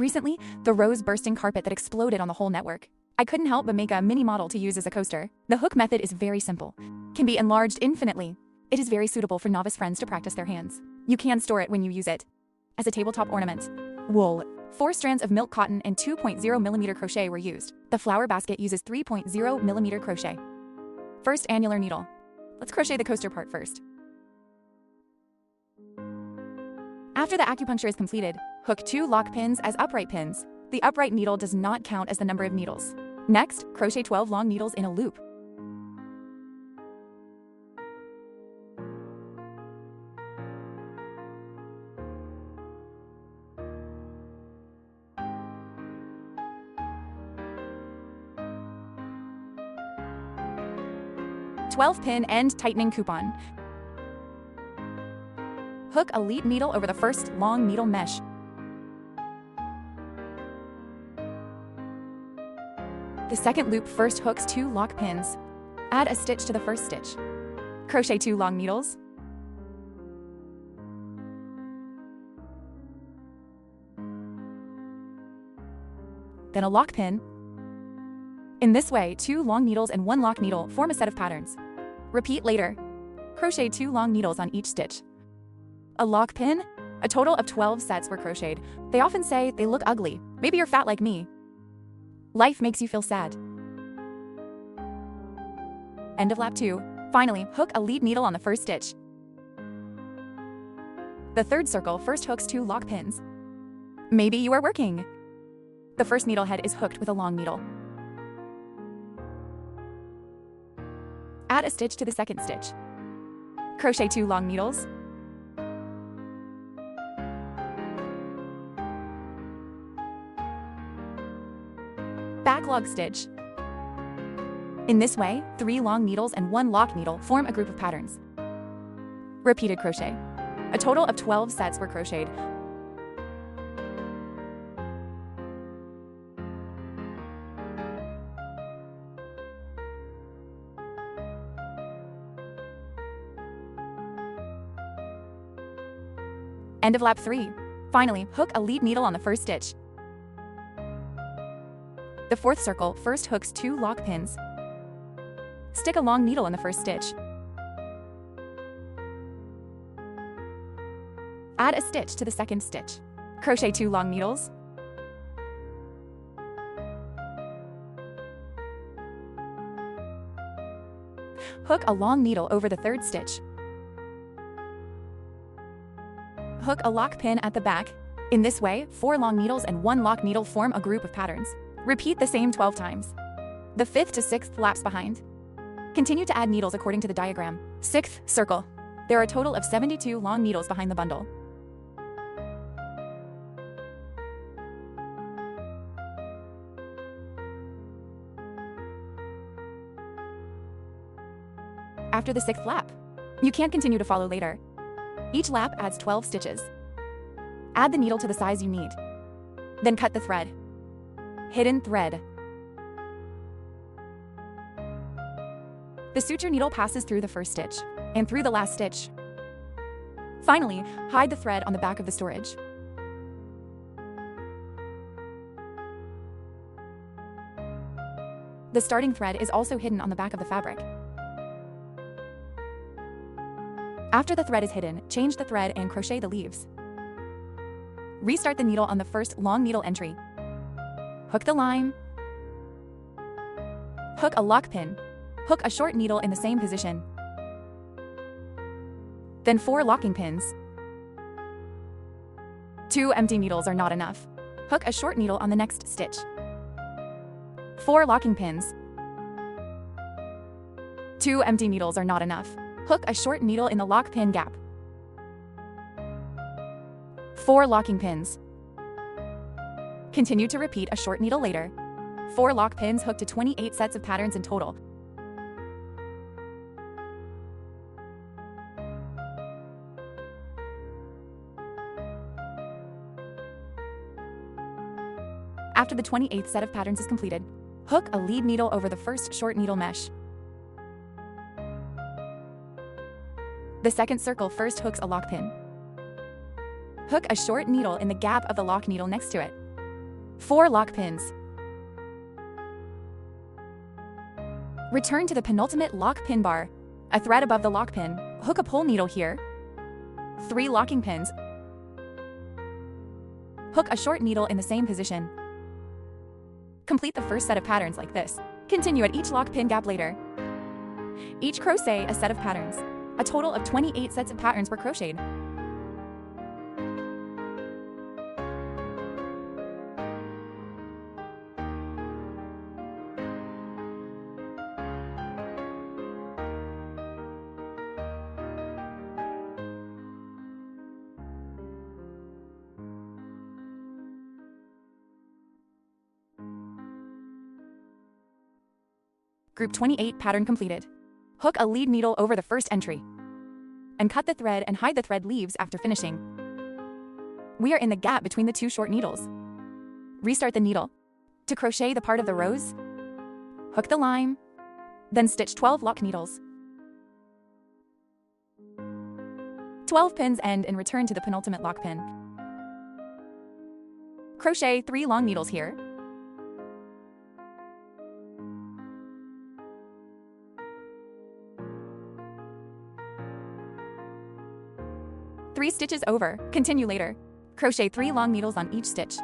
Recently, the rose bursting carpet that exploded on the whole network. I couldn't help but make a mini model to use as a coaster. The hook method is very simple. Can be enlarged infinitely. It is very suitable for novice friends to practice their hands. You can store it when you use it. As a tabletop ornament. Wool. 4 strands of milk cotton and 2.0mm crochet were used. The flower basket uses 3.0mm crochet. First annular needle. Let's crochet the coaster part first. After the acupuncture is completed, hook 2 lock pins as upright pins. The upright needle does not count as the number of needles. Next, crochet 12 long needles in a loop. .12-pin end tightening coupon. Hook a lead needle over the first long needle mesh. The second loop first hooks 2 lock pins. Add a stitch to the first stitch. Crochet 2 long needles. Then a lock pin. In this way, 2 long needles and 1 lock needle form a set of patterns. Repeat later. Crochet 2 long needles on each stitch. A lock pin. A total of 12 sets were crocheted. They often say they look ugly. Maybe you're fat like me. Life makes you feel sad. End of lap 2. Finally, hook a lead needle on the first stitch. The third circle first hooks 2 lock pins. Maybe you are working. The first needle head is hooked with a long needle. Add a stitch to the second stitch. Crochet 2 long needles. Backlog stitch. In this way, 3 long needles and 1 lock needle form a group of patterns. Repeated crochet. A total of 12 sets were crocheted. End of lap 3. Finally, hook a lead needle on the first stitch. The fourth circle first hooks 2 lock pins. Stick a long needle in the first stitch. Add a stitch to the second stitch. Crochet 2 long needles. Hook a long needle over the third stitch. Hook a lock pin at the back. In this way, 4 long needles and 1 lock needle form a group of patterns. Repeat the same 12 times. The 5th to 6th laps behind. Continue to add needles according to the diagram. 6th circle. There are a total of 72 long needles behind the bundle. After the 6th lap, you can't continue to follow later. Each lap adds 12 stitches. Add the needle to the size you need. Then cut the thread. Hidden thread. The suture needle passes through the first stitch and through the last stitch. Finally, hide the thread on the back of the storage. The starting thread is also hidden on the back of the fabric. After the thread is hidden, change the thread and crochet the leaves. Restart the needle on the first long needle entry. Hook the line. Hook a lock pin. Hook a short needle in the same position. Then 4 locking pins. 2 empty needles are not enough. Hook a short needle on the next stitch. 4 locking pins. 2 empty needles are not enough. Hook a short needle in the lock pin gap. 4 locking pins. Continue to repeat a short needle later. 4 lock pins hook to 28 sets of patterns in total. After the 28th set of patterns is completed, hook a lead needle over the first short needle mesh. The second circle first hooks a lock pin. Hook a short needle in the gap of the lock needle next to it. 4 lock pins. Return to the penultimate lock pin bar. A thread above the lock pin. Hook a pole needle here. 3 locking pins. Hook a short needle in the same position. Complete the first set of patterns like this. Continue at each lock pin gap later. Each crochet a set of patterns. A total of 28 sets of patterns were crocheted. Group 28 pattern completed. Hook a lead needle over the first entry. And cut the thread and hide the thread leaves after finishing. We are in the gap between the 2 short needles. Restart the needle. To crochet the part of the rose, hook the line, then stitch 12 lock needles. 12 pins end and return to the penultimate lock pin. Crochet 3 long needles here. Three stitches over. Continue later. Crochet 3 long needles on each stitch.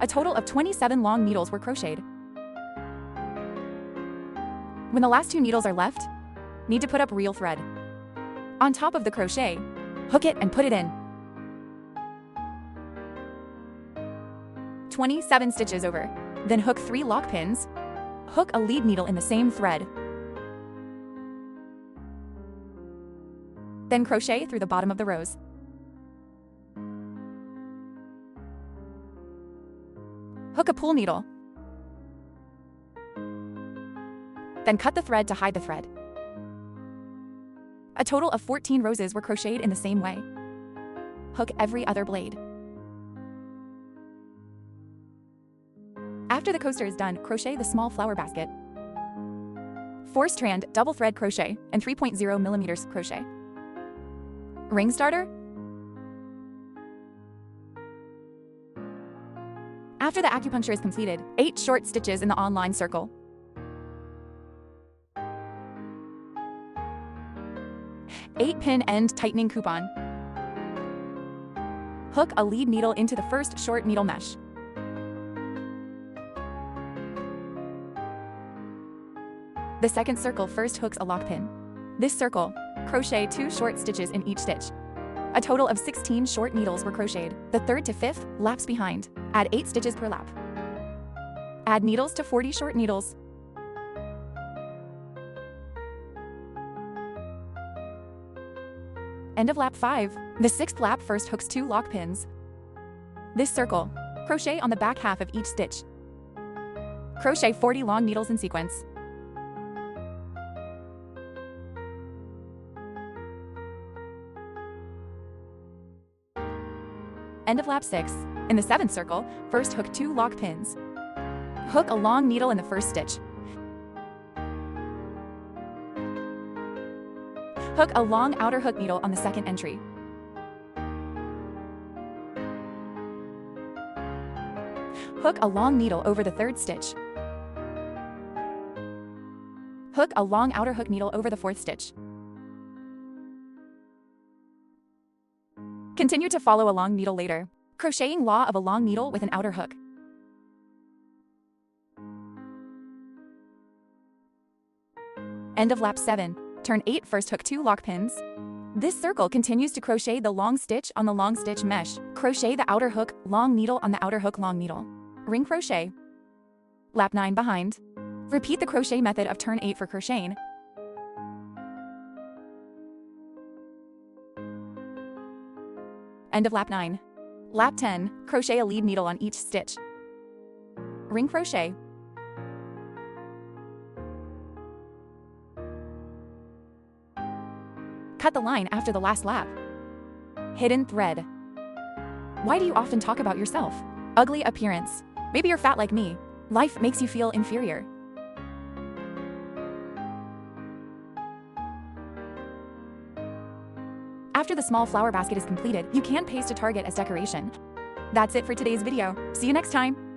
A total of 27 long needles were crocheted. When the last 2 needles are left, need to put up real thread. On top of the crochet, hook it and put it in. 27 stitches over. Then hook 3 lock pins. Hook a lead needle in the same thread. Then crochet through the bottom of the rose. Hook a pull needle. Then cut the thread to hide the thread. A total of 14 roses were crocheted in the same way. Hook every other blade. After the coaster is done, crochet the small flower basket. 4 strand double thread crochet and 3.0 millimeters crochet. Ring starter. After the acupuncture is completed, 8 short stitches in the online circle. Eight pin end tightening coupon. Hook a lead needle into the first short needle mesh. The second circle first hooks a lock pin. This circle, crochet 2 short stitches in each stitch. A total of 16 short needles were crocheted. The 3rd to 5th laps behind. Add 8 stitches per lap. Add needles to 40 short needles. End of lap 5. The 6th lap first hooks 2 lock pins. This circle, crochet on the back half of each stitch. Crochet 40 long needles in sequence. End of lap 6. In the 7th circle, first hook 2 lock pins. Hook a long needle in the first stitch. Hook a long outer hook needle on the second entry. Hook a long needle over the 3rd stitch. Hook a long outer hook needle over the 4th stitch. Continue to follow a long needle later, crocheting law of a long needle with an outer hook. End of lap 7. Turn 8 first hook 2 lock pins. This circle continues to crochet the long stitch on the long stitch mesh. Crochet the outer hook long needle on the outer hook long needle. Ring crochet. Lap 9 behind. Repeat the crochet method of turn 8 for crocheting. End of lap 9. Lap 10, crochet a lead needle on each stitch. Ring crochet. Cut the line after the last lap. Hidden thread. Why do you often talk about yourself? Ugly appearance. Maybe you're fat like me. Life makes you feel inferior. After the small flower basket is completed, you can paste a target as decoration. That's it for today's video. See you next time.